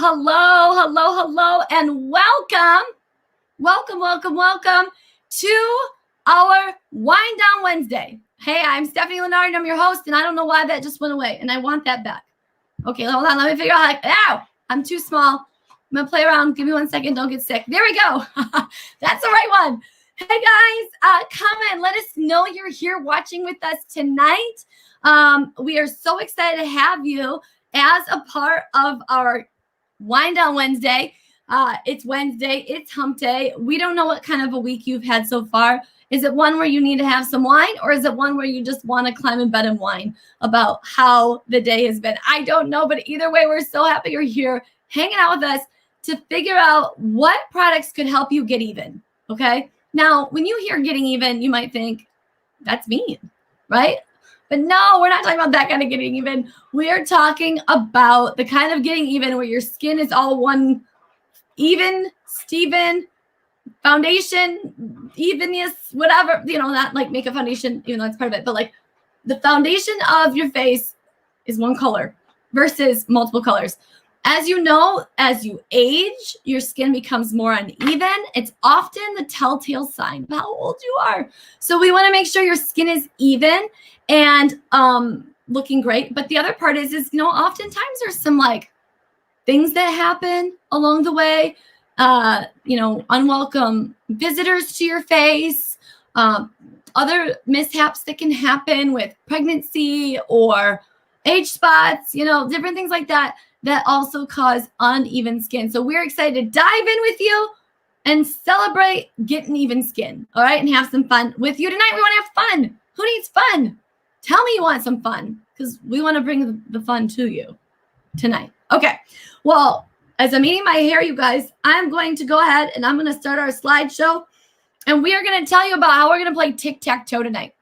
hello, and welcome to our Whine Down Wednesday. Hey, I'm Stephanie Lennard, and I'm your host, and I don't know why that just went away, and I want that back. Okay, hold on, let me figure out ow, I'm too small. I'm going to play around. Give me 1 second, don't get sick. There we go. That's the right one. Hey, guys, come and let us know you're here watching with us tonight. We are so excited to have you as a part of our Whine Down Wednesday. It's Wednesday. It's hump day. We don't know what kind of a week you've had so far. Is it one where you need to have some wine, or is it one where you just want to climb in bed and whine about how the day has been? I don't know, but either way, we're so happy you're here hanging out with us to figure out what products could help you get even, okay? Now, when you hear getting even, you might think, that's mean, right? But no, we're not talking about that kind of getting even. We are talking about the kind of getting even where your skin is all one even, Steven, foundation, evenness, whatever, not like makeup foundation, even though that's part of it, but like the foundation of your face is one color versus multiple colors. As you know, as you age, your skin becomes more uneven. It's often the telltale sign of how old you are. So we want to make sure your skin is even and looking great. But the other part is oftentimes there's some like things that happen along the way, unwelcome visitors to your face, other mishaps that can happen with pregnancy or age spots, different things like that also cause uneven skin. So we're excited to dive in with you and celebrate getting even skin, all right, and have some fun with you tonight. We want to have fun. Who needs fun? Tell me you want some fun, because we want to bring the fun to you tonight. Okay, well, as I'm eating my hair, you guys, I'm going to go ahead and I'm going to start our slideshow, and we are going to tell you about how we're going to play tic-tac-toe tonight.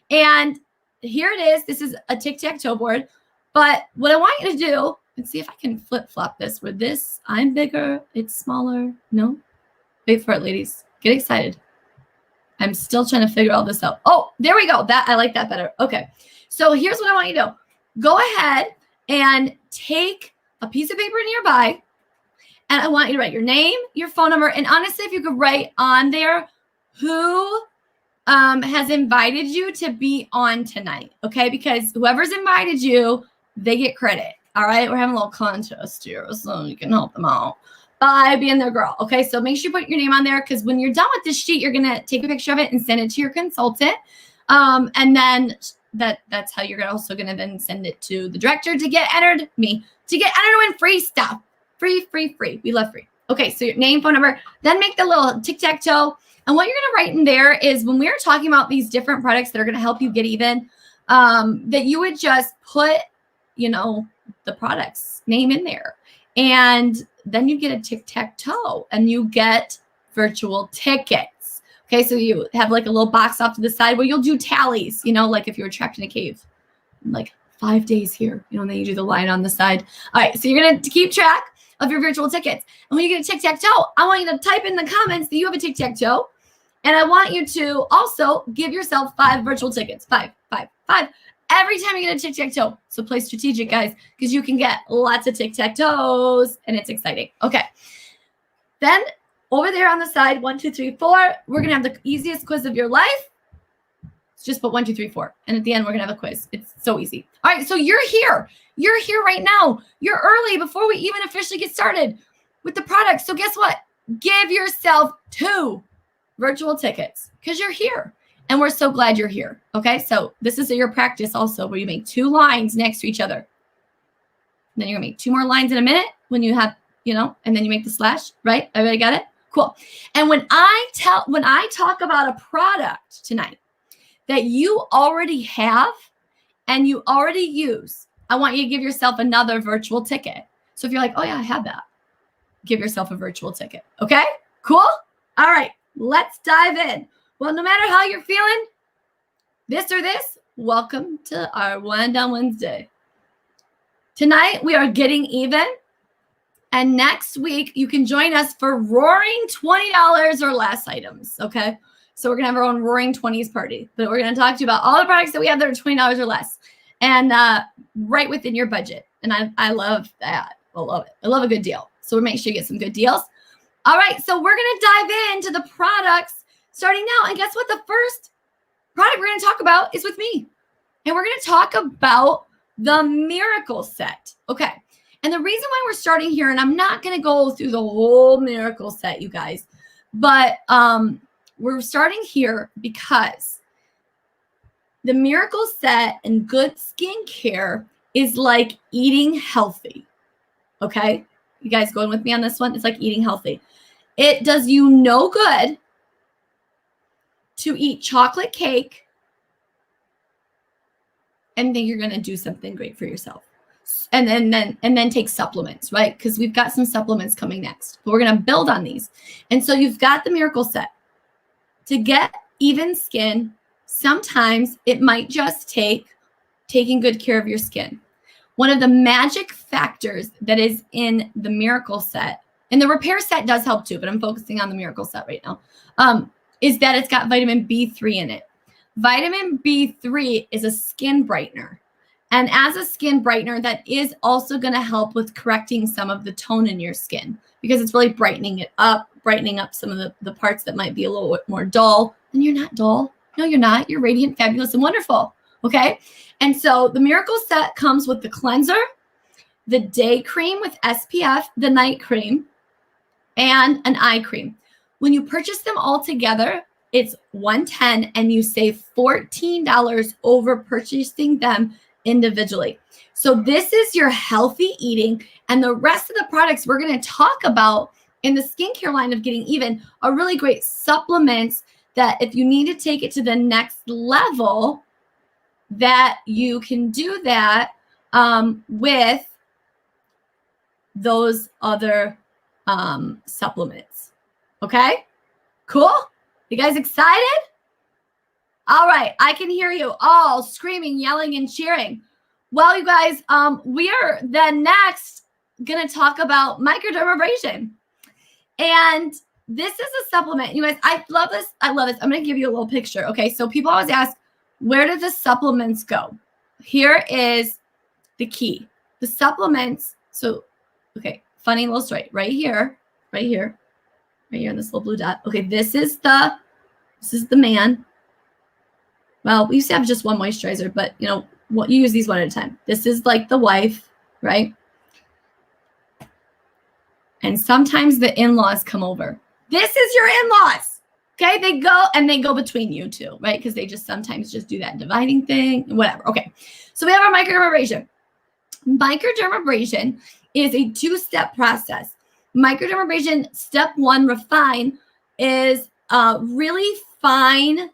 And here it is. This is a tic-tac-toe board, but what I want you to do, let's see if I can flip-flop this. Where this, I'm bigger, it's smaller. No? Wait for it, ladies. Get excited. I'm still trying to figure all this out. Oh, there we go. I like that better. Okay. So here's what I want you to do. Go ahead and take a piece of paper nearby, and I want you to write your name, your phone number, and honestly, if you could write on there who has invited you to be on tonight, okay? Because whoever's invited you, they get credit. All right, we're having a little contest here, so you can help them out by being their girl. Okay, so make sure you put your name on there, because when you're done with this sheet, you're gonna take a picture of it and send it to your consultant, and then that's how you're also gonna then send it to the director to get entered. To get entered to win free stuff. Free. We love free. Okay, so your name, phone number, then make the little tic-tac-toe. And what you're gonna write in there is, when we're talking about these different products that are gonna help you get even, that you would just put, the product's name in there. And then you get a tic-tac-toe and you get virtual tickets. Okay, so you have like a little box off to the side where you'll do tallies, like if you were trapped in a cave, like 5 days here, and then you do the line on the side. All right, so you're going to keep track of your virtual tickets. And when you get a tic-tac-toe, I want you to type in the comments that you have a tic-tac-toe. And I want you to also give yourself 5 virtual tickets. 5. Every time you get a tic-tac-toe. So play strategic, guys, because you can get lots of tic-tac-toes, and it's exciting. Okay. Then over there on the side, 1, 2, 3, 4, we're going to have the easiest quiz of your life. Just put 1, 2, 3, 4. And at the end, we're going to have a quiz. It's so easy. All right, so you're here. You're here right now. You're early before we even officially get started with the product. So guess what? Give yourself 2 virtual tickets, because you're here. And we're so glad you're here. Okay, so this is your practice also, where you make 2 lines next to each other. And then you're going to make 2 more lines in a minute when you have, and then you make the slash, right? Everybody got it? Cool. And when I talk about a product tonight that you already have and you already use, I want you to give yourself another virtual ticket. So if you're like, oh yeah, I have that, give yourself a virtual ticket. Okay, cool? All right, let's dive in. Well, no matter how you're feeling, this or this, welcome to our Whine Down Wednesday. Tonight, we are getting even. And next week, you can join us for roaring $20 or less items, okay? So we're going to have our own roaring 20s party. But we're going to talk to you about all the products that we have that are $20 or less. And right within your budget. And I love that. I love it. I love a good deal. So we'll make sure you get some good deals. All right, so we're going to dive into the products starting now. And guess what? The first product we're going to talk about is with me. And we're going to talk about the Miracle Set. Okay. And the reason why we're starting here, and I'm not going to go through the whole Miracle Set, you guys, but we're starting here because the Miracle Set and good skincare is like eating healthy. Okay. You guys going with me on this one? It's like eating healthy. It does you no good to eat chocolate cake and think you're going to do something great for yourself. And then take supplements, right? Because we've got some supplements coming next. But we're going to build on these. And so you've got the Miracle Set. To get even skin, sometimes it might just take taking good care of your skin. One of the magic factors that is in the Miracle Set, and the Repair Set does help too, but I'm focusing on the Miracle Set right now, is that it's got vitamin B3 in it. Vitamin B3 is a skin brightener. And as a skin brightener, that is also going to help with correcting some of the tone in your skin because it's really brightening up some of the parts that might be a little bit more dull. And you're not dull. No, you're not. You're radiant, fabulous, and wonderful. Okay? And so the Miracle Set comes with the cleanser, the day cream with SPF, the night cream, and an eye cream. When you purchase them all together, it's $110 and you save $14 over purchasing them individually. So this is your healthy eating, and the rest of the products we're going to talk about in the skincare line of Getting Even are really great supplements that if you need to take it to the next level, that you can do that with those other supplements. Okay? Cool? You guys excited? All right, I can hear you all screaming, yelling, and cheering. Well, you guys, we are then next going to talk about microdermabrasion. And this is a supplement. You guys, I love this. I love this. I'm going to give you a little picture. Okay, so people always ask, where do the supplements go? Here is the key. The supplements, so, okay, funny little story. Right here in this little blue dot. Okay, this is the man. Well, we used to have just one moisturizer, but you know what? You use these one at a time. This is like the wife, right? And sometimes the in-laws come over. This is your in-laws. Okay, they go between you two, right? Because they just sometimes just do that dividing thing, whatever. Okay, so we have our microdermabrasion. Microdermabrasion is a two-step process. Microdermabrasion, step one, refine, is really fine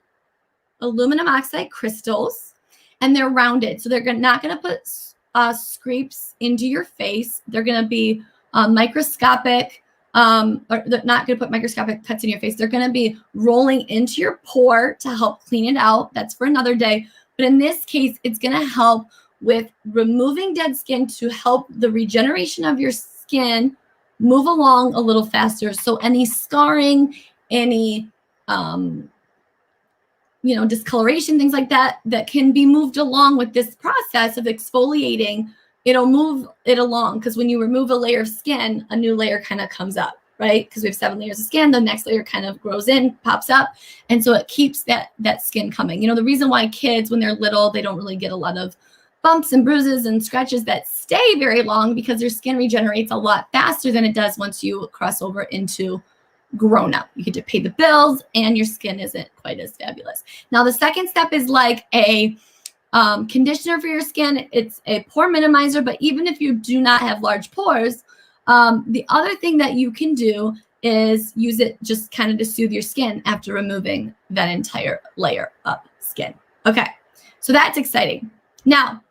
aluminum oxide crystals, and they're rounded. So they're not going to put scrapes into your face. They're going to be microscopic, or they're not going to put microscopic cuts in your face. They're going to be rolling into your pore to help clean it out. That's for another day. But in this case, it's going to help with removing dead skin to help the regeneration of your skin move along a little faster. So any scarring, any discoloration, things like that can be moved along with this process of exfoliating. It'll move it along because when you remove a layer of skin, a new layer kind of comes up, right? Because we have 7 layers of skin, the next layer kind of grows in, pops up, and so it keeps that skin coming. You know, the reason why kids, when they're little, they don't really get a lot of bumps and bruises and scratches that stay very long because their skin regenerates a lot faster than it does once you cross over into grown up. You get to pay the bills and your skin isn't quite as fabulous. Now, the second step is like a conditioner for your skin. It's a pore minimizer, but even if you do not have large pores, the other thing that you can do is use it just kind of to soothe your skin after removing that entire layer of skin. Okay, so that's exciting. Now,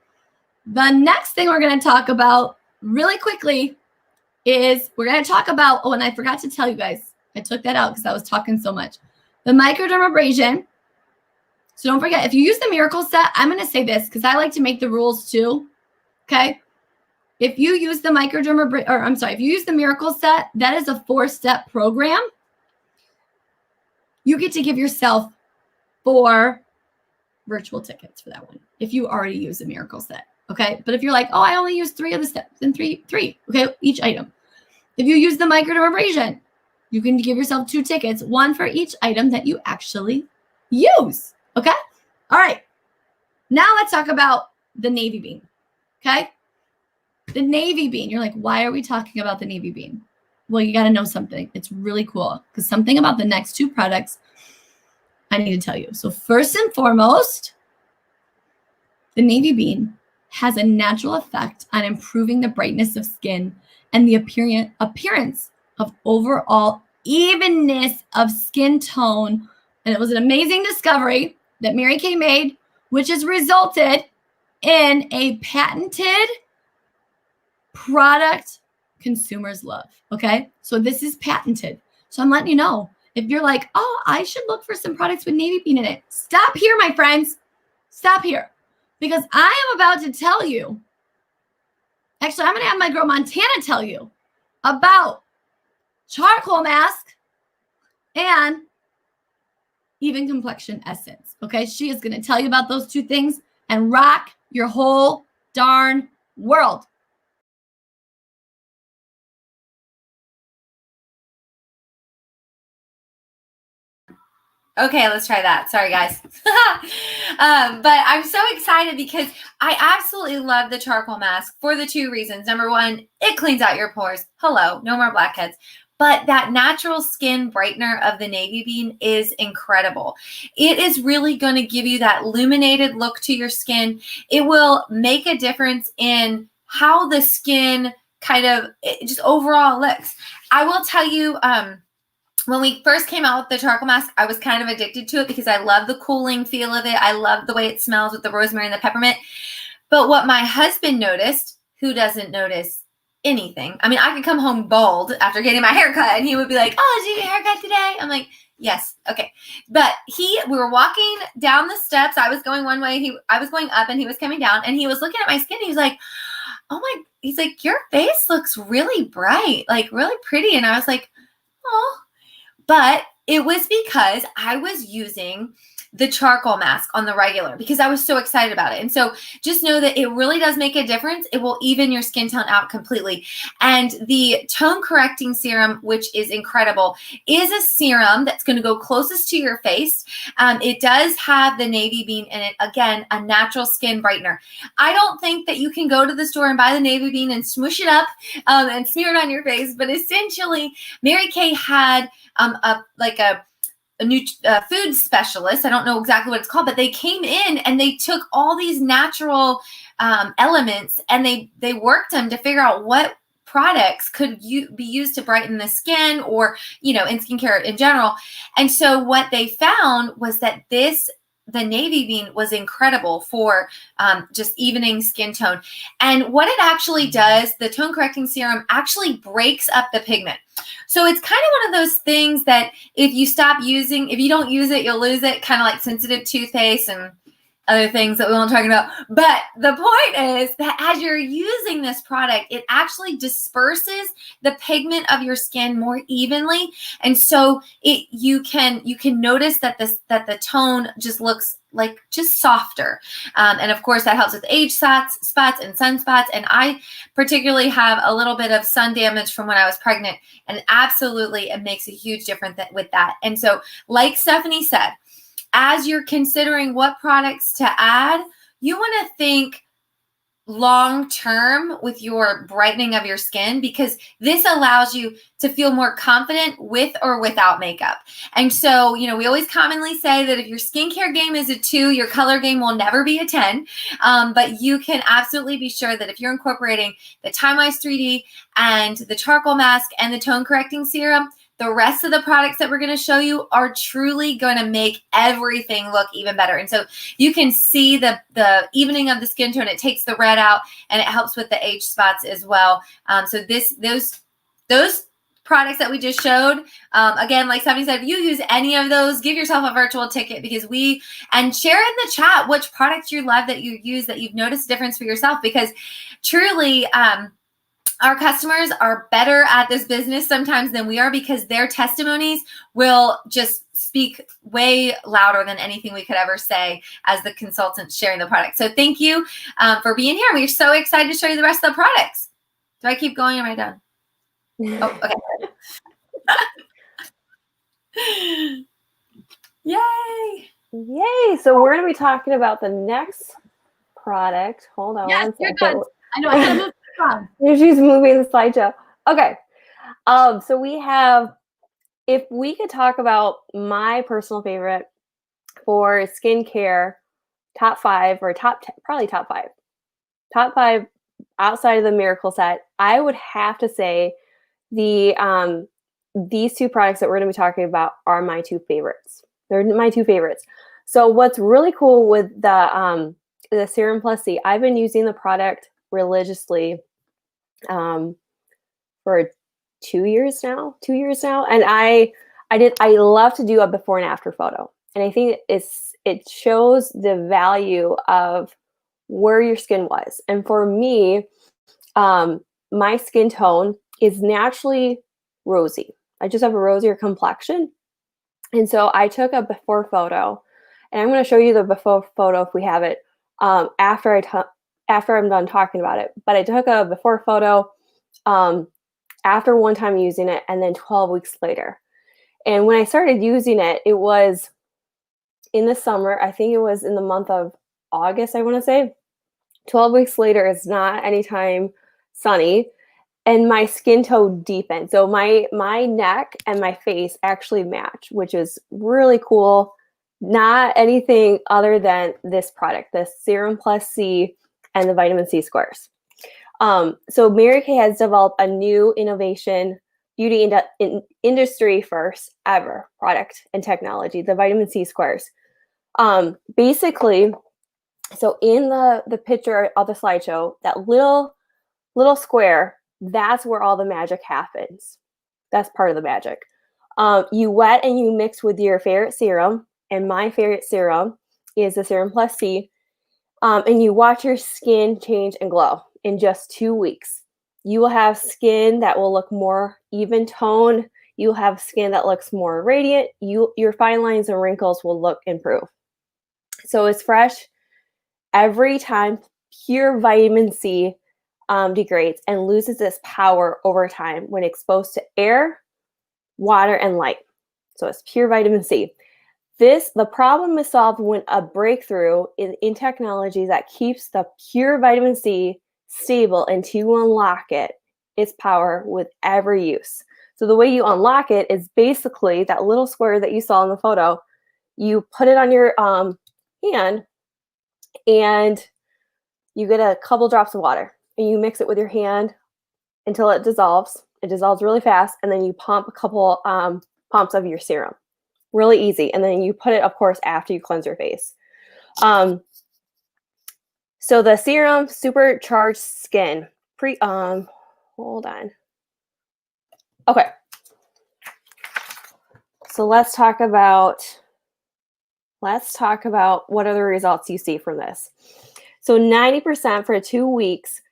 the next thing we're going to talk about really quickly is we're going to talk about, oh, and I forgot to tell you guys, I took that out because I was talking so much. The microdermabrasion. So don't forget, if you use the Miracle Set, I'm going to say this because I like to make the rules too. Okay. If you use the if you use the Miracle Set, that is a 4-step program. You get to give yourself 4 virtual tickets for that one if you already use the Miracle Set. Okay. But if you're like, oh, I only use 3 of the steps, then three, okay, each item. If you use the microdermabrasion, you can give yourself 2 tickets, 1 for each item that you actually use. Okay. All right. Now let's talk about the navy bean. Okay. The navy bean. You're like, why are we talking about the navy bean? Well, you got to know something. It's really cool because something about the next 2 products I need to tell you. So first and foremost, the navy bean has a natural effect on improving the brightness of skin and the appearance of overall evenness of skin tone. And it was an amazing discovery that Mary Kay made, which has resulted in a patented product consumers love. Okay. So this is patented. So I'm letting you know, if you're like, oh, I should look for some products with navy bean in it. Stop here, my friends. Stop here. Because I am about to tell you, actually, I'm going to have my girl Montana tell you about charcoal mask and even complexion essence. Okay. She is going to tell you about those 2 things and rock your whole darn world. Okay, let's try that. Sorry, guys. But I'm so excited because I absolutely love the charcoal mask for the 2 reasons. Number 1, it cleans out your pores. Hello, no more blackheads. But that natural skin brightener of the navy bean is incredible. It is really going to give you that illuminated look to your skin. It will make a difference in how the skin kind of just overall looks. I will tell you, when we first came out with the charcoal mask, I was kind of addicted to it because I love the cooling feel of it. I love the way it smells with the rosemary and the peppermint. But what my husband noticed, who doesn't notice anything. I mean, I could come home bald after getting my haircut and he would be like, oh, did you get a haircut today? I'm like, yes. Okay. But we were walking down the steps. I was going one way. I was going up and he was coming down and he was looking at my skin. He was like, he's like, your face looks really bright, like really pretty. And I was like, oh. But it was because I was using the charcoal mask on the regular because I was so excited about it. And so just know that it really does make a difference. It will even your skin tone out completely. And the tone correcting serum, which is incredible, is a serum that's going to go closest to your face. It does have the navy bean in it. Again, a natural skin brightener. I don't think that you can go to the store and buy the navy bean and smoosh it up and smear it on your face. But essentially, Mary Kay had a new food specialist. I don't know exactly what it's called, but they came in and they took all these natural elements and they worked them to figure out what products could be used to brighten the skin or, in skincare in general. And so what they found was that the navy bean was incredible for just evening skin tone. And what it actually does, the tone correcting serum actually breaks up the pigment. So it's kind of one of those things that if you don't use it, you'll lose it, kind of like sensitive toothpaste and other things that we won't talk about. But the point is that as you're using this product, it actually disperses the pigment of your skin more evenly. And so you can notice that the tone just looks like just softer. And of course that helps with age spots and sunspots. And I particularly have a little bit of sun damage from when I was pregnant, and absolutely it makes a huge difference with that. And so like Stephanie said, as you're considering what products to add, you want to think long-term with your brightening of your skin, because this allows you to feel more confident with or without makeup. And so, we always commonly say that if your skincare game is a 2, your color game will never be a 10. But you can absolutely be sure that if you're incorporating the Time-Wise 3D and the charcoal mask and the tone correcting serum, the rest of the products that we're going to show you are truly going to make everything look even better. And so you can see the evening of the skin tone. It takes the red out and it helps with the age spots as well. So those products that we just showed, again, like Stephanie said, if you use any of those, give yourself a virtual ticket, because and share in the chat which products you love that you use, that you've noticed a difference for yourself, because truly, our customers are better at this business sometimes than we are, because their testimonies will just speak way louder than anything we could ever say as the consultants sharing the product. So thank you for being here. We're so excited to show you the rest of the products. Do I keep going? Am I done? Oh, okay. Yay! Yay! So we're going to be talking about the next product. Hold on Yes, one you're second. good. I know. I gotta move on. She's moving the slideshow. Okay. So we have, if we could talk about my personal favorite for skincare, top 5 or probably top 5. Top 5 outside of the Miracle Set, I would have to say these 2 products that we're going to be talking about are my 2 favorites. They're my 2 favorites. So what's really cool with the Serum Plus C, I've been using the product religiously for 2 years now. And I love to do a before and after photo. And I think it shows the value of where your skin was. And for me, my skin tone is naturally rosy. I just have a rosier complexion. And so I took a before photo, and I'm going to show you the before photo if we have it after I'm done talking about it. But I took a before photo after one time using it, and then 12 weeks later. And when I started using it, it was in the summer. I think it was in the month of August, I want to say. 12 weeks later is not anytime sunny. And my skin tone deepened. So my neck and my face actually match, which is really cool. Not anything other than this product, the Serum Plus C and the Vitamin C Squares. So Mary Kay has developed a new innovation, beauty industry first ever product and technology, the Vitamin C Squares. Basically, so in the picture of the slideshow, that little square, that's where all the magic happens. That's part of the magic. You wet and you mix with your favorite serum, and my favorite serum is the Serum Plus C, and you watch your skin change and glow in just 2 weeks. You will have skin that will look more even tone. You'll have skin that looks more radiant. Your fine lines and wrinkles will look improved. So it's fresh every time. Pure vitamin C degrades and loses its power over time when exposed to air, water, and light. So it's pure vitamin C. The problem is solved when a breakthrough in technology that keeps the pure vitamin C stable until you unlock its power with every use. So the way you unlock it is basically that little square that you saw in the photo. You put it on your hand, and you get a couple drops of water, and you mix it with your hand until it dissolves. It dissolves really fast, and then you pump a couple pumps of your serum. Really easy. And then you put it, of course, after you cleanse your face. So the serum supercharged skin. Hold on. Okay. So let's talk about what are the results you see from this. So 90% for 2 weeks,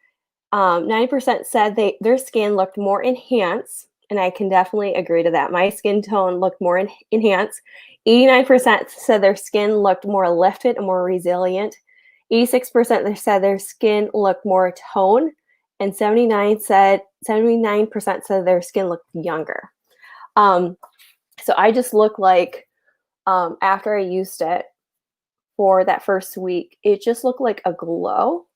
90% said their skin looked more enhanced, and I can definitely agree to that. My skin tone looked more enhanced. 89% said their skin looked more lifted and more resilient. 86% said their skin looked more toned, and 79% said their skin looked younger. So I just look like, after I used it for that first week, it just looked like a glow,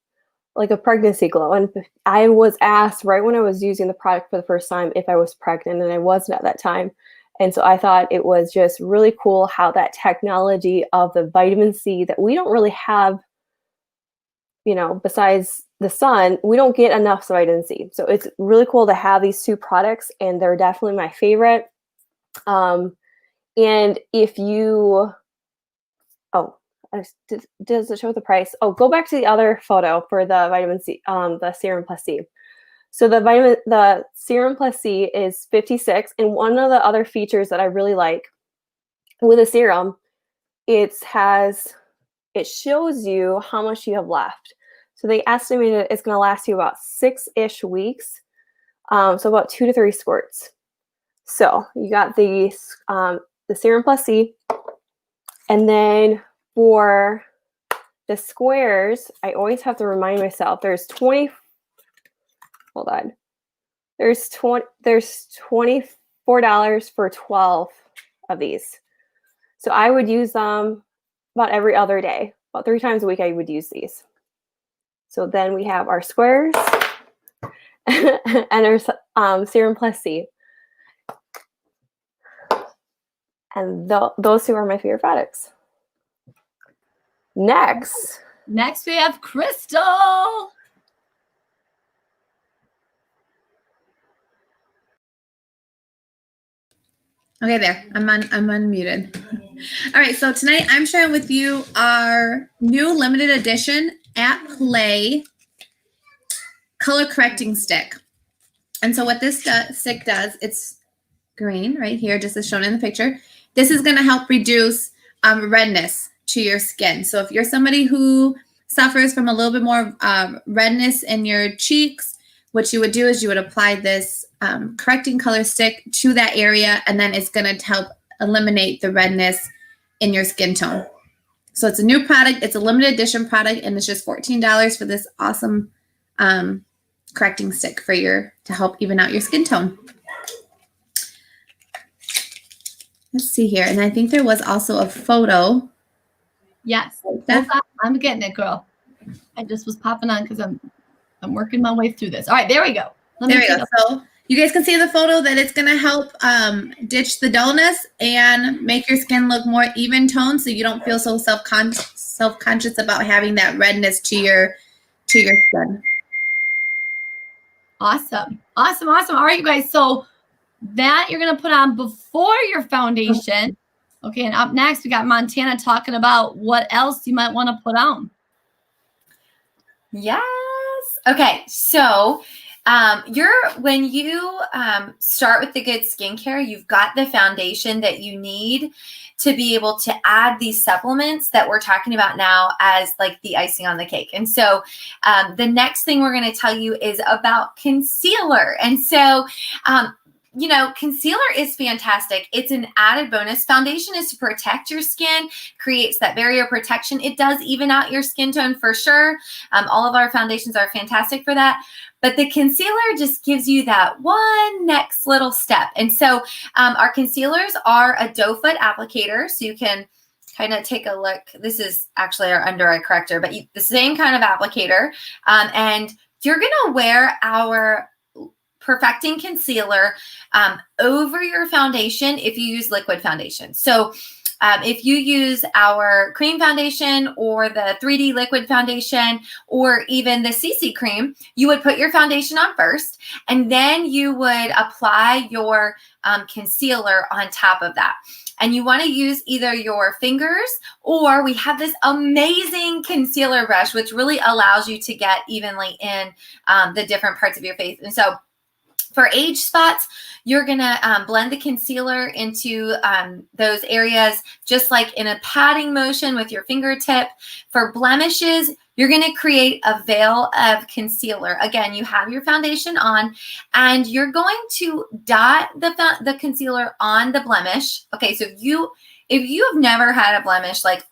like a pregnancy glow. And I was asked right when I was using the product for the first time if I was pregnant, and I wasn't at that time. And so I thought it was just really cool how that technology of the vitamin C that we don't really have, besides the sun, we don't get enough vitamin C. So it's really cool to have these 2 products, and they're definitely my favorite. And if you, does it show the price? Oh, go back to the other photo for the vitamin C, the Serum Plus C. So the Serum Plus C is $56, and one of the other features that I really like with a serum, it shows you how much you have left. So they estimated it's going to last you about 6-ish weeks, so about 2 to 3 squirts. So you got the the Serum Plus C. And then for the squares, I always have to remind myself there's 20. Hold on. There's $24 for 12 of these. So I would use them about every other day. About 3 times a week I would use these. So then we have our squares and our Serum Plus C. And those two are my favorite products. Next we have Crystal. Okay, there. I'm unmuted. All right, so tonight I'm sharing with you our new limited edition at Play color correcting stick. And so what this stick does, it's green right here, just as shown in the picture. This is going to help reduce redness to your skin. So if you're somebody who suffers from a little bit more redness in your cheeks, what you would do is you would apply this correcting color stick to that area, and then it's going to help eliminate the redness in your skin tone. So it's a new product. It's a limited edition product, and it's just $14 for this awesome correcting stick to help even out your skin tone. Let's see here. And I think there was also a photo. Yes. I'm getting it, girl. I just was popping on because I'm working my way through this. All right, there we go. There we go. So you guys can see the photo that it's going to help ditch the dullness and make your skin look more even toned, so you don't feel so self-conscious about having that redness to your skin. Awesome. All right, you guys. So that you're going to put on before your foundation. Okay, and up next, we got Montana talking about what else you might want to put on. Yes. Okay, so when you start with the good skincare, you've got the foundation that you need to be able to add these supplements that we're talking about now as like the icing on the cake. And so the next thing we're going to tell you is about concealer. And so concealer is fantastic. It's an added bonus. Foundation is to protect your skin, creates that barrier protection. It does even out your skin tone for sure. All of our foundations are fantastic for that. But the concealer just gives you that one next little step. And so our concealers are a doe foot applicator. So you can kind of take a look. This is actually our under eye corrector, but the same kind of applicator. And you're going to wear our perfecting concealer over your foundation if you use liquid foundation. So if you use our cream foundation or the 3D liquid foundation or even the CC cream, you would put your foundation on first, and then you would apply your concealer on top of that. And you want to use either your fingers, or we have this amazing concealer brush, which really allows you to get evenly in the different parts of your face. And so for age spots, you're going to blend the concealer into those areas, just like in a patting motion with your fingertip. For blemishes, you're going to create a veil of concealer. Again, you have your foundation on, and you're going to dot the concealer on the blemish. Okay, so if you have never had a blemish, like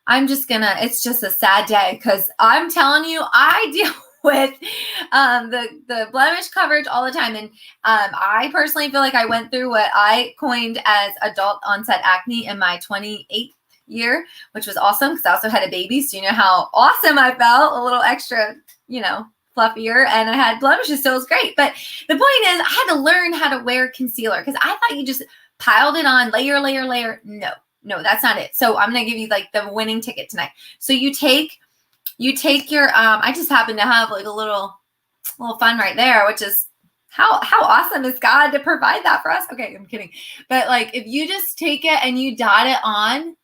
it's just a sad day, because I'm telling you, I deal with the blemish coverage all the time. And I personally feel like I went through what I coined as adult onset acne in my 28th year, which was awesome because I also had a baby. So you know how awesome I felt, a little extra, fluffier, and I had blemishes, so it was great. But the point is, I had to learn how to wear concealer because I thought you just piled it on layer, layer, layer. No, that's not it. So I'm going to give you like the winning ticket tonight. So you take your, I just happen to have like a little fun right there, which is how awesome is God to provide that for us? Okay, I'm kidding. But like, if you just take it and you dot it on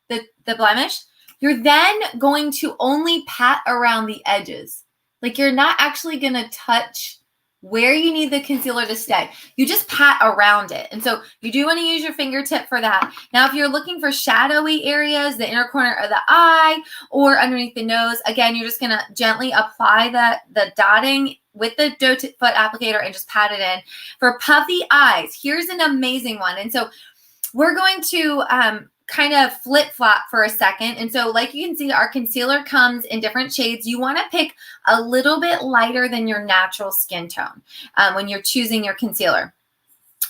the blemish, you're then going to only pat around the edges. Like, you're not actually going to touch where you need the concealer to stay. You just pat around it. And so you do want to use your fingertip for that. Now, if you're looking for shadowy areas, the inner corner of the eye or underneath the nose, again, you're just going to gently apply the dotting with the doe foot applicator and just pat it in. For puffy eyes, here's an amazing one. And so we're going to kind of flip-flop for a second. And so like you can see, our concealer comes in different shades. You want to pick a little bit lighter than your natural skin tone when you're choosing your concealer.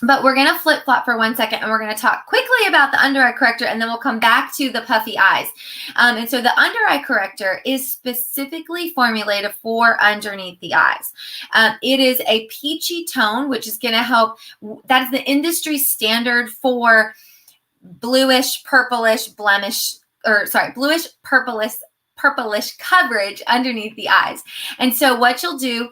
But we're going to flip-flop for 1 second, and we're going to talk quickly about the under eye corrector, and then we'll come back to the puffy eyes. And so the under eye corrector is specifically formulated for underneath the eyes. It is a peachy tone, which is going to help. That is the industry standard for bluish, purplish, bluish, purplish coverage underneath the eyes. And so what you'll do,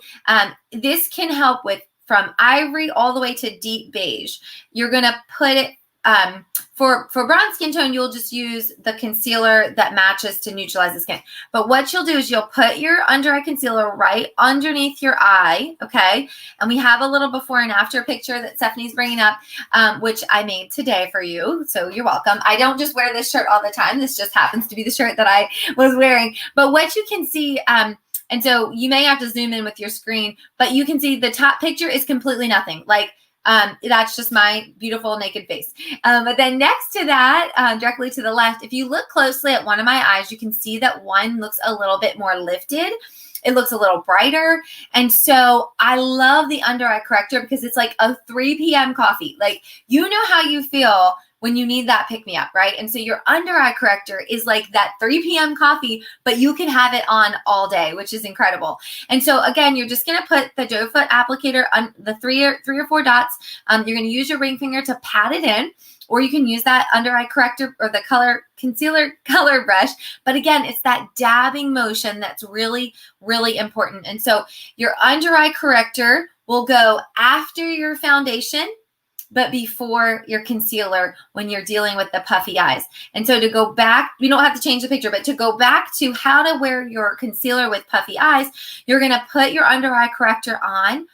this can help with from ivory all the way to deep beige. You're going to put it, for brown skin tone, you'll just use the concealer that matches to neutralize the skin. But what you'll do is you'll put your under eye concealer right underneath your eye, okay? And we have a little before and after picture that Stephanie's bringing up, which I made today for you, so you're welcome. I don't just wear this shirt all the time. This just happens to be the shirt that I was wearing. But what you can see, and so you may have to zoom in with your screen, but you can see the top picture is completely nothing. Like, that's just my beautiful naked face. But then next to that, directly to the left, if you look closely at one of my eyes, you can see that one looks a little bit more lifted. It looks a little brighter. And so I love the under eye corrector because it's like a 3 p.m. coffee. Like, you know how you feel when you need that pick me up, right? And so your under eye corrector is like that 3 p.m. coffee, but you can have it on all day, which is incredible. And so again, you're just gonna put the doe foot applicator on the three or four dots. You're gonna use your ring finger to pat it in, or you can use that under eye corrector or the concealer color brush. But again, it's that dabbing motion that's really, really important. And so your under eye corrector will go after your foundation, but before your concealer when you're dealing with the puffy eyes. And so to go back, we don't have to change the picture, but to go back to how to wear your concealer with puffy eyes, you're gonna put your under eye corrector on.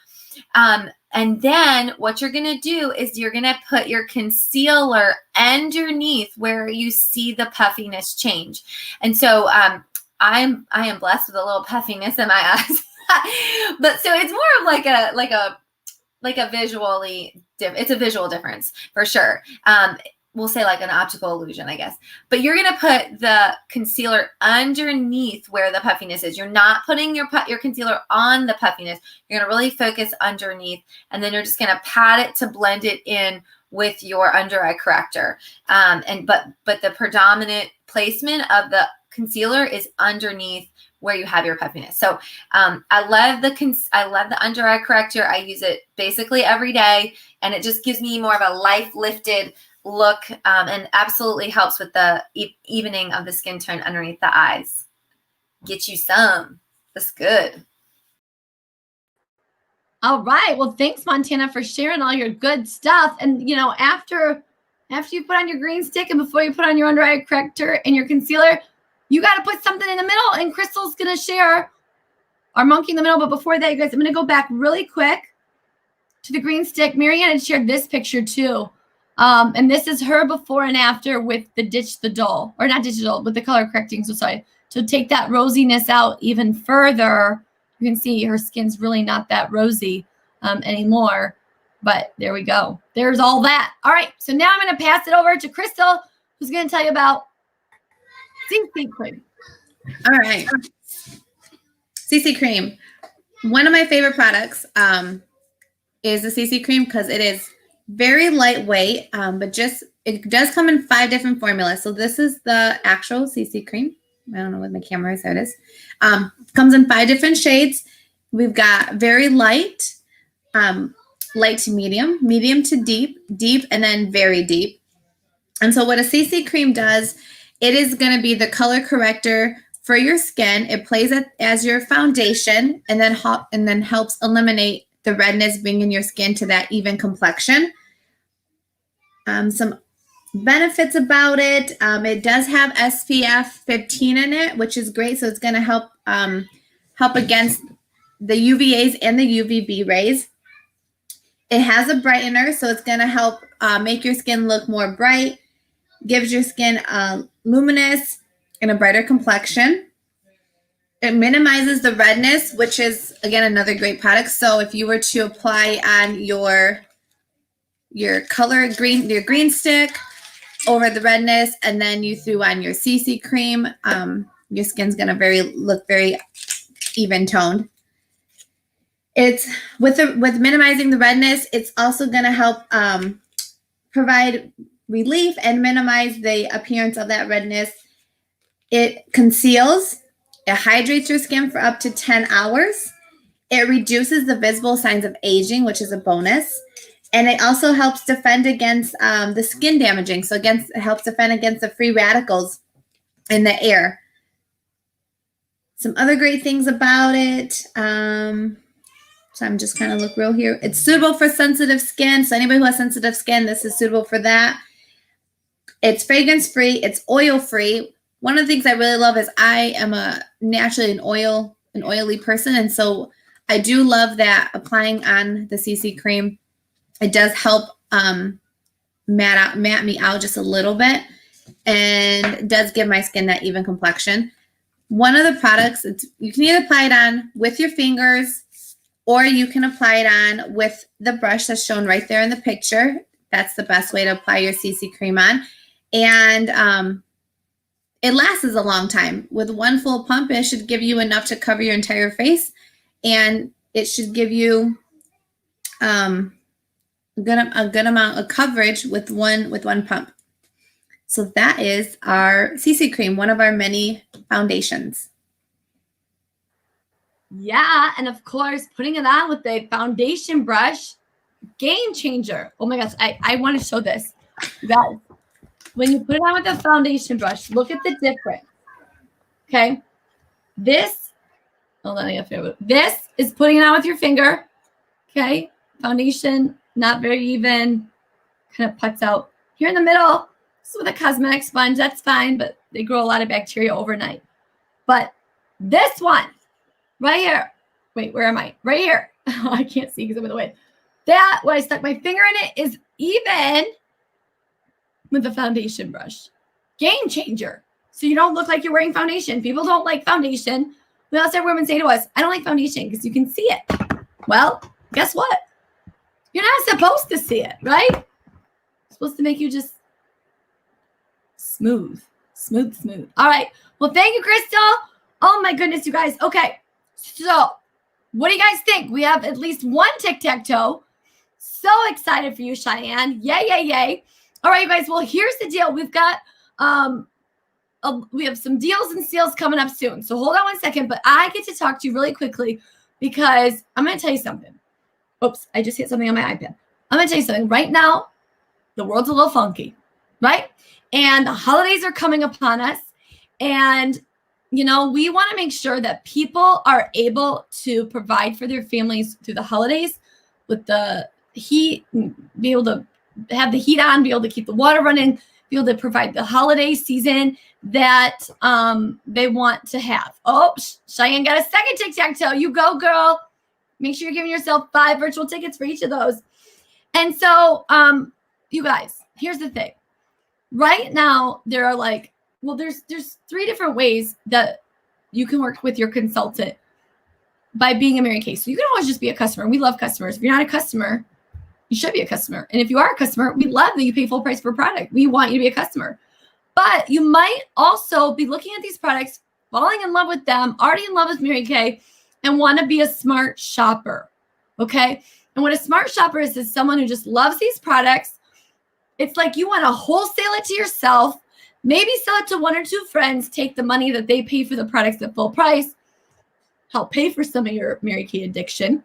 And then what you're gonna do is you're gonna put your concealer underneath where you see the puffiness change. And so I am blessed with a little puffiness in my eyes. But so it's more of like a visually, it's a visual difference for sure. We'll say like an optical illusion, I guess. But you're going to put the concealer underneath where the puffiness is. You're not putting your concealer on the puffiness. You're going to really focus underneath, and then you're just going to pat it to blend it in with your under eye corrector. But the predominant placement of the concealer is underneath where you have your puffiness. So I love the under eye corrector. I use it basically every day, and it just gives me more of a life lifted look, and absolutely helps with the evening of the skin tone underneath the eyes. Get you some. That's good. All right. Well, thanks, Montana, for sharing all your good stuff. And, you know, after you put on your green stick and before you put on your under eye corrector and your concealer, you got to put something in the middle, and Crystal's going to share our monkey in the middle. But before that, you guys, I'm going to go back really quick to the green stick. Marianne had shared this picture too. And this is her before and after with the Ditch the Dull, or not Ditch the Dull, with the color correcting. So sorry. To take that rosiness out even further, you can see her skin's really not that rosy anymore. But there we go. There's all that. All right. So now I'm going to pass it over to Crystal, who's going to tell you about CC cream. All right. CC cream. One of my favorite products is the CC cream because it is very lightweight, but it does come in 5 different formulas. So this is the actual CC cream. I don't know what my camera is. There it is. Comes in 5 different shades. We've got very light, light to medium, medium to deep, deep, and then very deep. And so what a CC cream does, it is going to be the color corrector for your skin. It plays it as your foundation, and then helps eliminate the redness, bringing your skin to that even complexion. Some benefits about it. It does have SPF 15 in it, which is great. So it's going to help against the UVAs and the UVB rays. It has a brightener, so it's going to help make your skin look more bright, gives your skin luminous and a brighter complexion. It minimizes the redness, which is, again, another great product. So if you were to apply on your color green, your green stick, over the redness, and then you threw on your CC cream, your skin's gonna look very even toned. It's with minimizing the redness, it's also gonna help provide relief and minimize the appearance of that redness. It conceals, it hydrates your skin for up to 10 hours. It reduces the visible signs of aging, which is a bonus. And it also helps defend against the skin damaging. So it helps defend against the free radicals in the air. Some other great things about it. So I'm just kind of look real here. It's suitable for sensitive skin. So anybody who has sensitive skin, this is suitable for that. It's fragrance free. It's oil free. One of the things I really love is I am naturally an oily person. And so I do love that applying on the CC cream, it does help matte me out just a little bit, and does give my skin that even complexion. One of the products, you can either apply it on with your fingers, or you can apply it on with the brush that's shown right there in the picture. That's the best way to apply your CC cream on. And it lasts a long time. With one full pump, it should give you enough to cover your entire face, and it should give you a good amount of coverage with one pump. So that is our CC cream, one of our many foundations. Yeah, and of course, putting it on with a foundation brush, game changer. Oh my gosh, I want to show this. You guys, when you put it on with a foundation brush, look at the difference. Okay, this is putting it on with your finger. Okay, foundation, not very even, kind of puts out here in the middle. So with a cosmetic sponge, that's fine, but they grow a lot of bacteria overnight. But this one right here, wait, where am I? Right here. I can't see because I'm in the way. That, when I stuck my finger in it, is even with the foundation brush. Game changer. So you don't look like you're wearing foundation. People don't like foundation. We also have women say to us, I don't like foundation because you can see it. Well, guess what? You're not supposed to see it, right? It's supposed to make you just smooth. All right. Well, thank you, Crystal. Oh my goodness, you guys. Okay. So what do you guys think? We have at least one tic-tac-toe. So excited for you, Cheyenne. Yay, yay, yay. All right, you guys. Well, here's the deal. We've got we have some deals and sales coming up soon. So hold on one second, but I get to talk to you really quickly because I'm going to tell you something. Oops, I just hit something on my iPad. I'm going to tell you something. Right now, the world's a little funky, right? And the holidays are coming upon us. And, you know, we want to make sure that people are able to provide for their families through the holidays with the heat, be able to have the heat on, be able to keep the water running, be able to provide the holiday season that they want to have. Oh, Cheyenne got a second tic-tac-toe. You go, girl. Make sure you're giving yourself 5 virtual tickets for each of those. And so, you guys, here's the thing. Right now, there are there's 3 different ways that you can work with your consultant by being a Mary Kay. So you can always just be a customer. We love customers. If you're not a customer, you should be a customer. And if you are a customer, we love that you pay full price for a product. We want you to be a customer. But you might also be looking at these products, falling in love with them, already in love with Mary Kay, and want to be a smart shopper. Okay? And what a smart shopper is someone who just loves these products. It's like you want to wholesale it to yourself, maybe sell it to 1 or 2 friends, take the money that they pay for the products at full price, help pay for some of your Mary Kay addiction,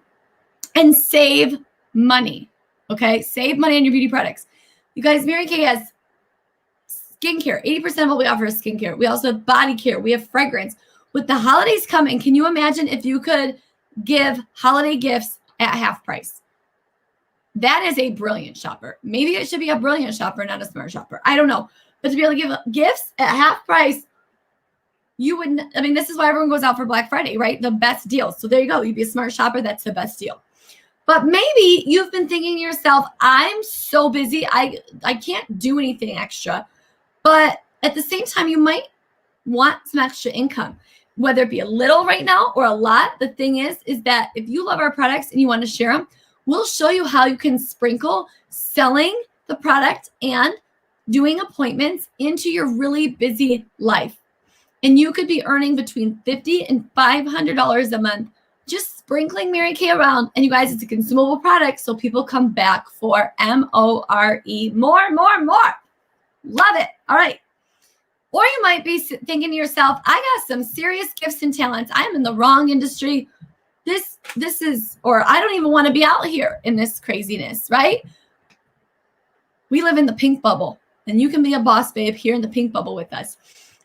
and save money. Okay? Save money on your beauty products. You guys, Mary Kay has skincare. 80% of what we offer is skincare. We also have body care. We have fragrance. With the holidays coming, can you imagine if you could give holiday gifts at half price? That is a brilliant shopper. Maybe it should be a brilliant shopper, not a smart shopper. I don't know. But to be able to give gifts at half price, you would, this is why everyone goes out for Black Friday, right? The best deal. So there you go. You'd be a smart shopper. That's the best deal. But maybe you've been thinking to yourself, I'm so busy. I can't do anything extra. But at the same time, you might want some extra income, whether it be a little right now or a lot. The thing is that if you love our products and you want to share them, we'll show you how you can sprinkle selling the product and doing appointments into your really busy life. And you could be earning between $50 and $500 a month just sprinkling Mary Kay around. And you guys, it's a consumable product, so people come back for M-O-R-E, more. Love it. All right. Or you might be thinking to yourself, I got some serious gifts and talents. I'm in the wrong industry. This is, or I don't even want to be out here in this craziness, right? We live in the pink bubble, and you can be a boss babe here in the pink bubble with us.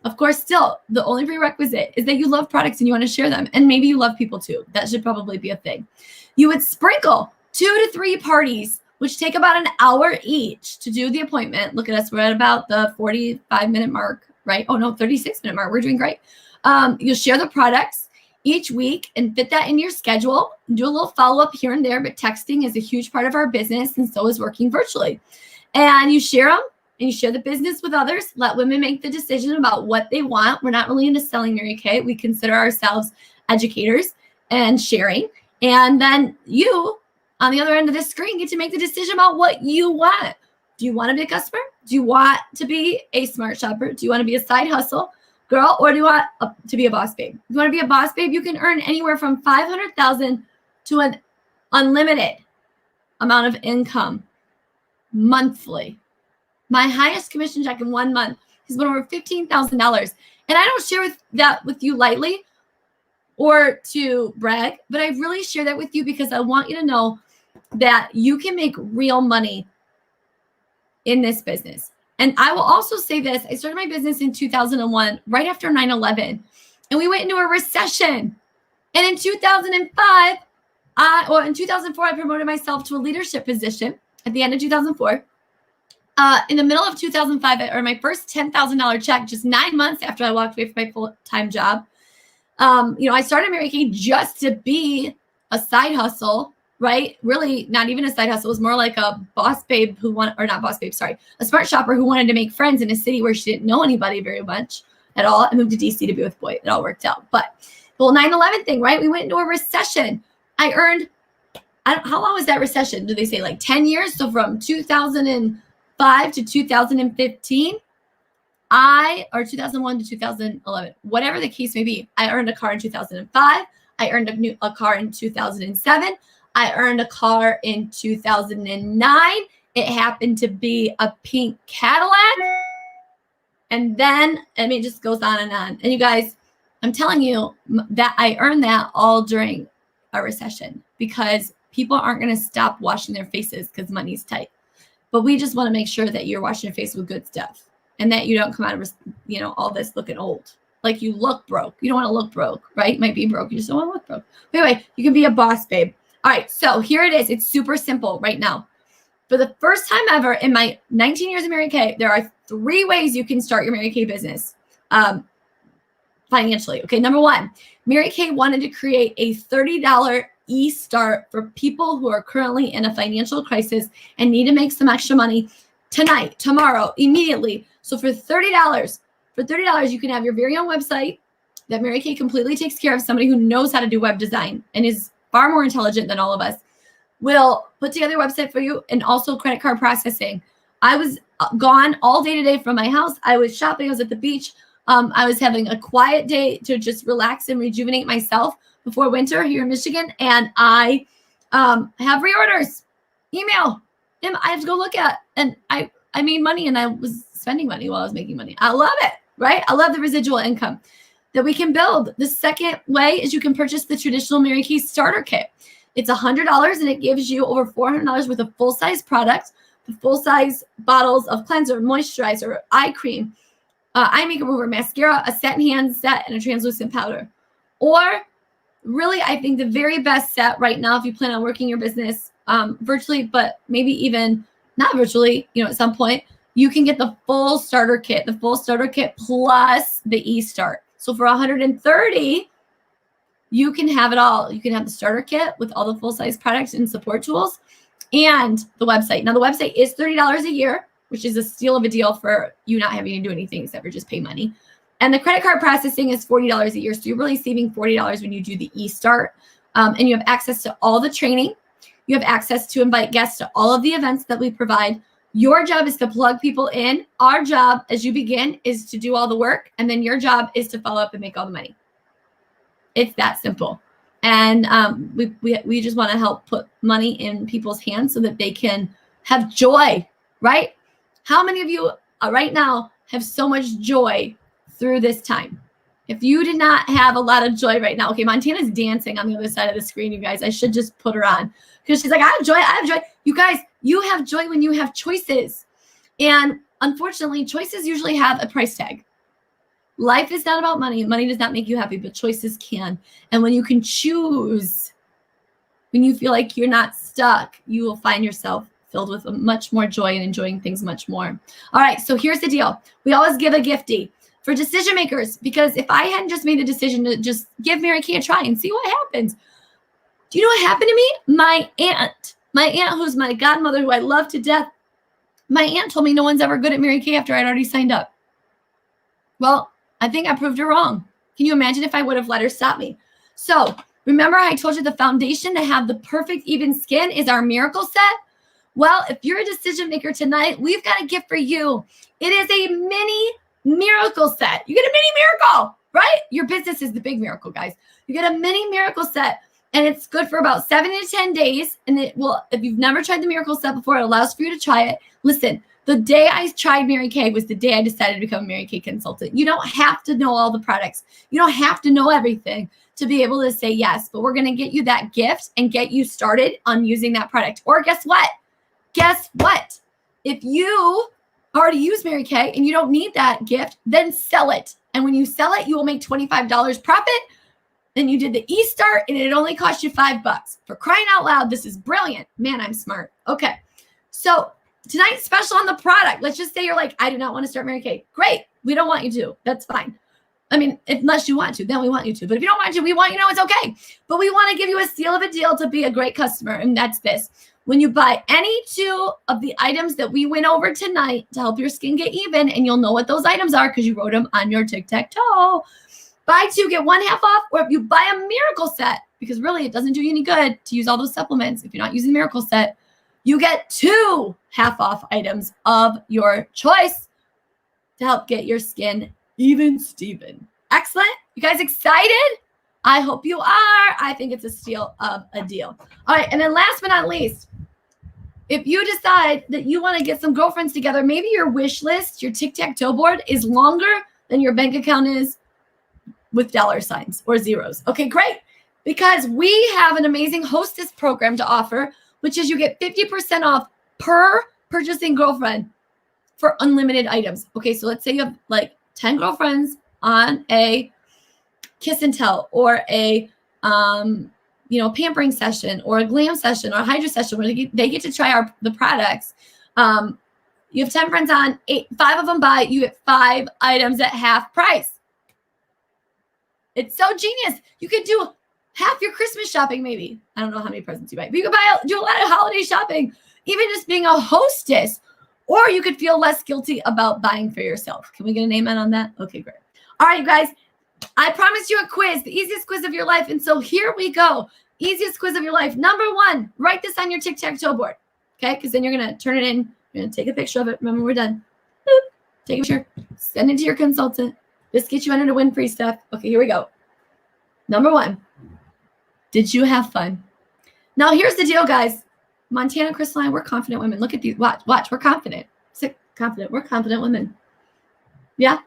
Of course, still, the only prerequisite is that you love products and you want to share them. And maybe you love people too. That should probably be a thing. You would sprinkle 2 to 3 parties, which take about an hour each to do the appointment. Look at us. We're at about the 45-minute mark, right? Oh, no, 36-minute mark. We're doing great. You'll share the products each week and fit that in your schedule. Do a little follow-up here and there, but texting is a huge part of our business, and so is working virtually. And you share them. And you share the business with others. Let women make the decision about what they want. We're not really into selling Mary Kay. We consider ourselves educators and sharing. And then you, on the other end of the screen, get to make the decision about what you want. Do you want to be a customer? Do you want to be a smart shopper? Do you want to be a side hustle girl? Or do you want to be a boss babe? If you want to be a boss babe, you can earn anywhere from $500,000 to an unlimited amount of income monthly. My highest commission check in 1 month has been over $15,000. And I don't share that with you lightly or to brag, but I really share that with you because I want you to know that you can make real money in this business. And I will also say this. I started my business in 2001, right after 9/11, and we went into a recession. And in 2005, in 2004, I promoted myself to a leadership position at the end of 2004. In the middle of 2005, I earned my first $10,000 check just 9 months after I walked away from my full-time job. I started Mary Kay just to be a side hustle, right? Really not even a side hustle. It was more like a boss babe a smart shopper who wanted to make friends in a city where she didn't know anybody very much at all. I moved to DC to be with Boyd. It all worked out. But the whole 9/11 thing, right? We went into a recession. I earned, how long was that recession? Do they say like 10 years? So from 2005 to 2015, or 2001 to 2011, whatever the case may be, I earned a car in 2005. I earned a car in 2007. I earned a car in 2009. It happened to be a pink Cadillac. And then, it just goes on and on. And you guys, I'm telling you that I earned that all during a recession because people aren't going to stop washing their faces because money's tight. But we just want to make sure that you're washing your face with good stuff and that you don't come out of, all this looking old. Like you look broke. You don't want to look broke, right? You might be broke. You just don't want to look broke. But anyway, you can be a boss babe. All right. So here it is. It's super simple right now. For the first time ever in my 19 years of Mary Kay, there are 3 ways you can start your Mary Kay business financially. Okay. Number 1, Mary Kay wanted to create a $30 e-start for people who are currently in a financial crisis and need to make some extra money tonight, tomorrow, immediately. So for $30, you can have your very own website that Mary Kay completely takes care of. Somebody who knows how to do web design and is far more intelligent than all of us will put together a website for you, and also credit card processing. I was gone all day today from my house. I was shopping. I was at the beach. I was having a quiet day to just relax and rejuvenate myself before winter here in Michigan. And I have reorders, email, I have to go look at. And I made money and I was spending money while I was making money. I love it, right? I love the residual income that we can build. The second way is you can purchase the traditional Mary Kay starter kit. It's $100 and it gives you over $400 worth of full-size products, the full-size bottles of cleanser, moisturizer, eye cream, eye makeup remover, mascara, a set hand set, and a translucent powder. Or really, I think the very best set right now, if you plan on working your business virtually, but maybe even not virtually, at some point, you can get the full starter kit plus the e-start. So for $130, you can have it all. You can have the starter kit with all the full-size products and support tools and the website. Now, the website is $30 a year, which is a steal of a deal for you not having to do anything except for just pay money. And the credit card processing is $40 a year. So you're really saving $40 when you do the e-start. And you have access to all the training. You have access to invite guests to all of the events that we provide. Your job is to plug people in. Our job as you begin is to do all the work. And then your job is to follow up and make all the money. It's that simple. And we just want to help put money in people's hands so that they can have joy, right? How many of you right now have so much joy through this time? If you did not have a lot of joy right now, okay, Montana's dancing on the other side of the screen, you guys. I should just put her on because she's like, I have joy. I have joy. You guys, you have joy when you have choices. And unfortunately, choices usually have a price tag. Life is not about money. Money does not make you happy, but choices can. And when you can choose, when you feel like you're not stuck, you will find yourself filled with much more joy and enjoying things much more. All right, so here's the deal. We always give a giftie for decision makers, because if I hadn't just made a decision to just give Mary Kay a try and see what happens. Do you know what happened to me? My aunt who's my godmother, who I love to death, my aunt told me no one's ever good at Mary Kay after I'd already signed up. Well, I think I proved her wrong. Can you imagine if I would have let her stop me? So remember I told you the foundation to have the perfect even skin is our miracle set? Well, if you're a decision maker tonight, we've got a gift for you. It is a mini miracle set. You get a mini miracle, right? Your business is the big miracle, guys. You get a mini miracle set, and it's good for about 7 to 10 days. And it will, if you've never tried the miracle set before, it allows for you to try it. Listen, the day I tried Mary Kay was the day I decided to become a Mary Kay consultant. You don't have to know all the products. You don't have to know everything to be able to say yes, but we're going to get you that gift and get you started on using that product. Or guess what? Guess what? If you already use Mary Kay and you don't need that gift, then sell it. And when you sell it, you will make $25 profit. Then you did the e-start and it only cost you $5. For crying out loud, this is brilliant. Man, I'm smart. Okay. So tonight's special on the product. Let's just say you're like, I do not want to start Mary Kay. Great. We don't want you to. That's fine. I mean, unless you want to, then we want you to. But if you don't want to, we want you to know it's okay. But we want to give you a steal of a deal to be a great customer. And that's this. When you buy any 2 of the items that we went over tonight to help your skin get even, and you'll know what those items are because you wrote them on your tic-tac-toe. Buy 2, get 1 half off. Or if you buy a miracle set, because really it doesn't do you any good to use all those supplements if you're not using the miracle set, you get 2 half off items of your choice to help get your skin even Steven. Excellent. You guys excited? I hope you are. I think it's a steal of a deal. All right. And then last but not least, if you decide that you want to get some girlfriends together, maybe your wish list, your tic-tac-toe board is longer than your bank account is with dollar signs or zeros. Okay, great. Because we have an amazing hostess program to offer, which is you get 50% off per purchasing girlfriend for unlimited items. Okay, so let's say you have like 10 girlfriends on a kiss and tell or a pampering session or a glam session or a hydra session where they get to try the products. You have 10 friends on, 5 of them buy, you get 5 items at half price. It's so genius. You could do half your Christmas shopping, maybe. I don't know how many presents you buy, but you could do a lot of holiday shopping, even just being a hostess, or you could feel less guilty about buying for yourself. Can we get an amen on that? Okay, great. All right, you guys, I promised you a quiz, the easiest quiz of your life. And so here we go. Easiest quiz of your life. Number 1, write this on your tic-tac-toe board. Okay, because then you're going to turn it in. You're going to take a picture of it. Remember, we're done. Boop. Take a picture. Send it to your consultant. This gets you entered to win free stuff. Okay, here we go. Number 1, did you have fun? Now, here's the deal, guys. Montana, Crystal, and I, we're confident women. Look at these. Watch. We're confident. Confident. We're confident women. Yeah?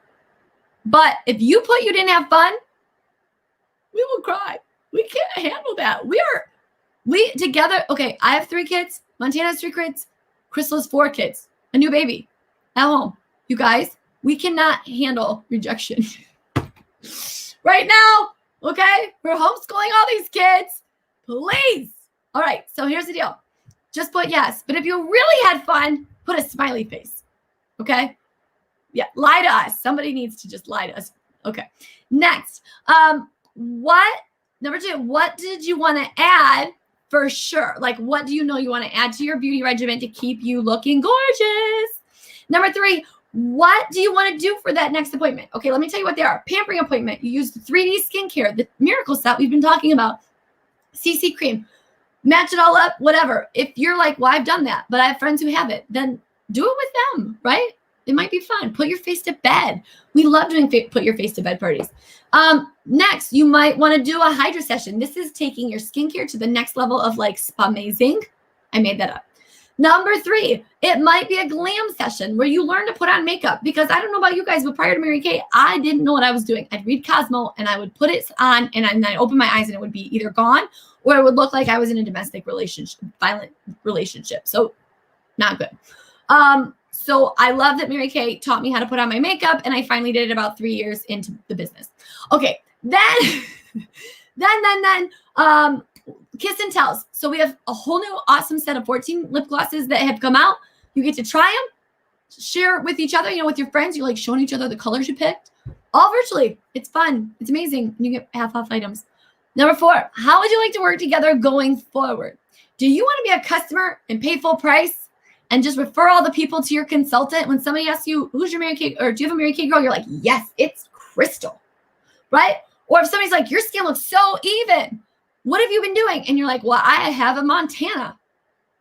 But if you didn't have fun, we will cry. We can't handle that. We together. Okay, I have 3 kids. Montana has 3 kids. Crystal has 4 kids. A new baby at home. You guys, we cannot handle rejection right now. Okay, we're homeschooling all these kids. Please. All right, so here's the deal. Just put yes. But if you really had fun, put a smiley face. Okay? Yeah, lie to us. Somebody needs to just lie to us. Okay. Next, number 2, what did you want to add for sure? Like, what do you know you want to add to your beauty regimen to keep you looking gorgeous? Number 3, what do you want to do for that next appointment? Okay, let me tell you what they are. Pampering appointment. You use the 3D skincare, the miracle set we've been talking about. CC cream. Match it all up, whatever. If you're like, well, I've done that, but I have friends who haven't, then do it with them, right? It might be fun. Put your face to bed. We love doing put your face to bed parties. Next, you might want to do a hydra session. This is taking your skincare to the next level of like spa-mazing. I made that up. Number 3, it might be a glam session where you learn to put on makeup, because I don't know about you guys, but prior to Mary Kay, I didn't know what I was doing. I'd read Cosmo and I would put it on and I'd open my eyes and it would be either gone or it would look like I was in a domestic relationship, violent relationship. So not good. So I love that Mary Kay taught me how to put on my makeup, and I finally did it about 3 years into the business. Okay, then kiss and tells. So we have a whole new awesome set of 14 lip glosses that have come out. You get to try them, share with each other, with your friends. You're like showing each other the colors you picked, all virtually. It's fun. It's amazing. And you get half-off items. Number 4, how would you like to work together going forward? Do you want to be a customer and pay full price and just refer all the people to your consultant? When somebody asks you, who's your Mary Kay, or do you have a Mary Kay girl? You're like, yes, it's Crystal, right? Or if somebody's like, your skin looks so even. What have you been doing? And you're like, well, I have a Montana.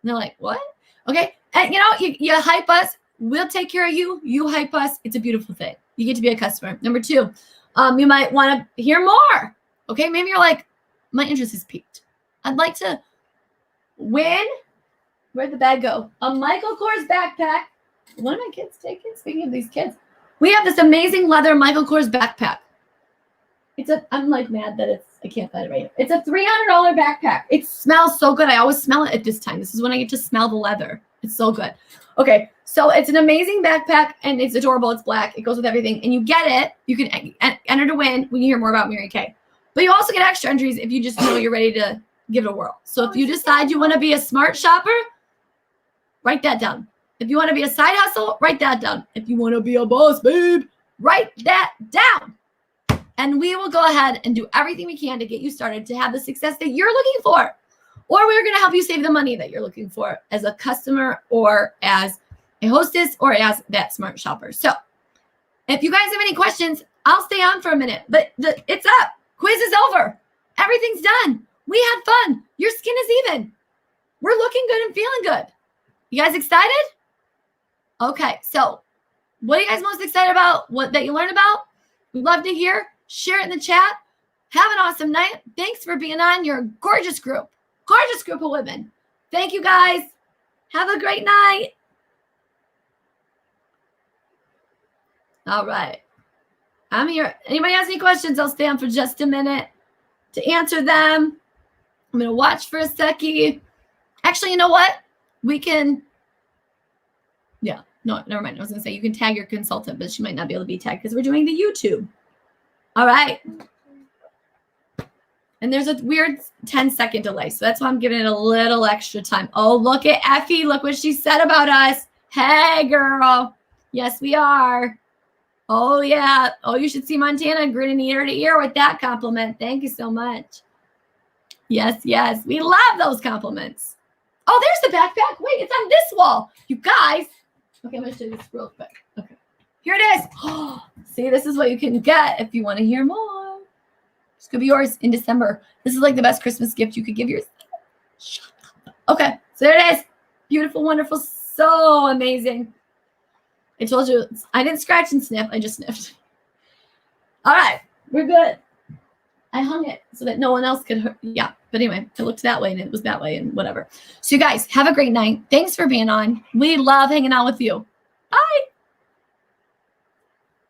And they're like, what? Okay. And you hype us. We'll take care of you. You hype us. It's a beautiful thing. You get to be a customer. Number 2, you might want to hear more. Okay. Maybe you're like, my interest is piqued. I'd like to win. Where'd the bag go? A Michael Kors backpack. What am my kids taking? Speaking of these kids, we have this amazing leather Michael Kors backpack. I'm like mad that I can't find it right here. It's a $300 backpack. It smells so good. I always smell it at this time. This is when I get to smell the leather. It's so good. Okay. So it's an amazing backpack and it's adorable. It's black. It goes with everything. And you get it. You can enter to win when you hear more about Mary Kay. But you also get extra entries if you just know you're ready to give it a whirl. So if you decide you want to be a smart shopper, write that down. If you want to be a side hustle, write that down. If you want to be a boss, babe, write that down. And we will go ahead and do everything we can to get you started to have the success that you're looking for. Or we're going to help you save the money that you're looking for as a customer or as a hostess or as that smart shopper. So if you guys have any questions, I'll stay on for a minute. But it's up. Quiz is over. Everything's done. We had fun. Your skin is even. We're looking good and feeling good. You guys excited? Okay. So what are you guys most excited about? What that you learned about? We'd love to hear. Share it in the chat. Have an awesome night. Thanks for being on. You're a gorgeous group of women. Thank you guys. Have a great night. All right. I'm here. Anybody has any questions? I'll stay on for just a minute to answer them. I'm going to watch for a second. Actually, you know what? We can. Yeah. No, never mind. I was going to say you can tag your consultant, but she might not be able to be tagged because we're doing the YouTube. All right. And there's a weird 10-second delay. So that's why I'm giving it a little extra time. Oh, look at Effie. Look what she said about us. Hey, girl. Yes, we are. Oh, yeah. Oh, you should see Montana grinning ear to ear with that compliment. Thank you so much. Yes, yes. We love those compliments. Oh, there's the backpack. Wait, it's on this wall. You guys. Okay, I'm going to show you this real quick. Okay. Here it is. Oh, see, this is what you can get if you want to hear more. This could be yours in December. This is like the best Christmas gift you could give yourself. Shut up. Okay, so there it is. Beautiful, wonderful, so amazing. I told you, I didn't scratch and sniff. I just sniffed. All right, we're good. I hung it so that no one else could hurt. Yeah, but anyway, it looked that way and it was that way and whatever. So you guys, have a great night. Thanks for being on. We love hanging out with you. Bye.